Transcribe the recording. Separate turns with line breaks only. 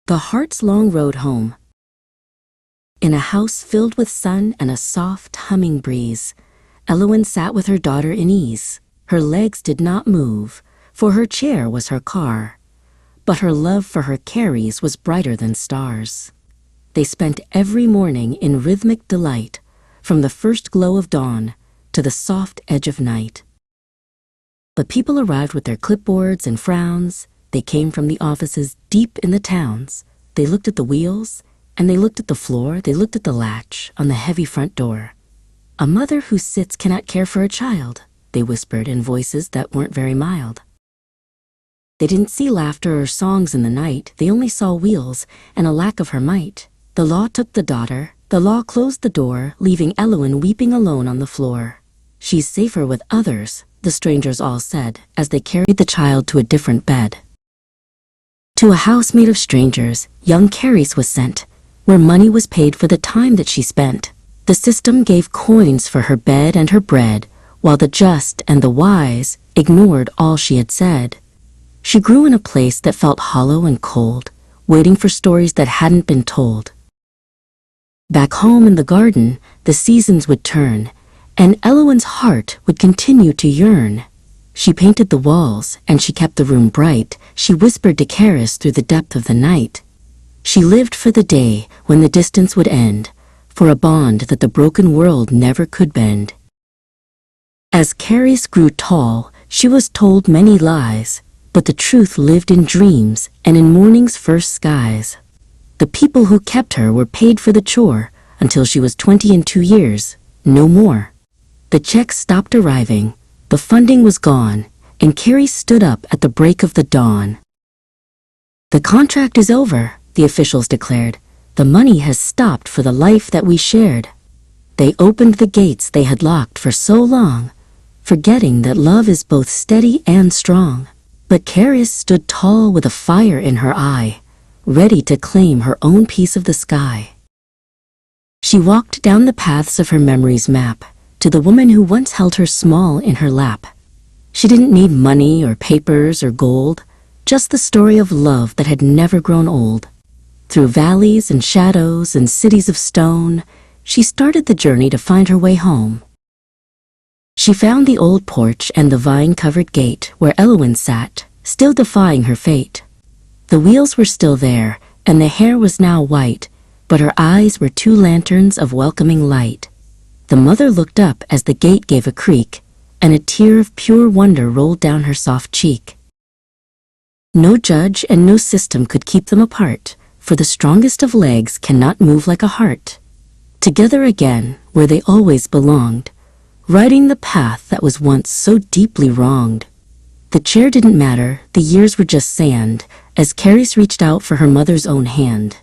The Heart's Long Road Home. In a house filled with sun and a soft, humming breeze, Elowen sat with her daughter in ease. Her legs did not move, for her chair was her car, but her love for her Carries was brighter than stars. They spent every morning in rhythmic delight, from the first glow of dawn to the soft edge of night. But people arrived with their clipboards and frowns. They came from the offices deep in the towns. They looked at the wheels, and they looked at the floor. They looked at the latch on the heavy front door. "A mother who sits cannot care for a child," they whispered in voices that weren't very mild. They didn't see laughter or songs in the night. They only saw wheels and a lack of her might. The law took the daughter. The law closed the door, leaving Elowen weeping alone on the floor. "She's safer with others," the strangers all said, as they carried the child to a different bed. To a house made of strangers, young Carries was sent, where money was paid for the time that she spent. The system gave coins for her bed and her bread, while the just and the wise ignored all she had said. She grew in a place that felt hollow and cold, waiting for stories that hadn't been told. Back home in the garden, the seasons would turn, and Elowen's heart would continue to yearn. She painted the walls, and she kept the room bright. She whispered to Carries through the depth of the night. She lived for the day when the distance would end, for a bond that the broken world never could bend. As Carries grew tall, she was told many lies, but the truth lived in dreams and in morning's first skies. The people who kept her were paid for the chore until she was 20 in 2 years, no more. The checks stopped arriving. The funding was gone, and Carries stood up at the break of the dawn. "The contract is over," the officials declared. "The money has stopped for the life that we shared." They opened the gates they had locked for so long, forgetting that love is both steady and strong. But Carries stood tall with a fire in her eye, ready to claim her own piece of the sky. She walked down the paths of her memory's map, to the woman who once held her small in her lap. She didn't need money or papers or gold, just the story of love that had never grown old. Through valleys and shadows and cities of stone, she started the journey to find her way home. She found the old porch and the vine-covered gate where Elowen sat, still defying her fate. The wheels were still there, and the hair was now white, but her eyes were 2 lanterns of welcoming light. The mother looked up as the gate gave a creak, and a tear of pure wonder rolled down her soft cheek. No judge and no system could keep them apart, for the strongest of legs cannot move like a heart. Together again, where they always belonged, riding the path that was once so deeply wronged. The chair didn't matter, the years were just sand, as Carries reached out for her mother's own hand.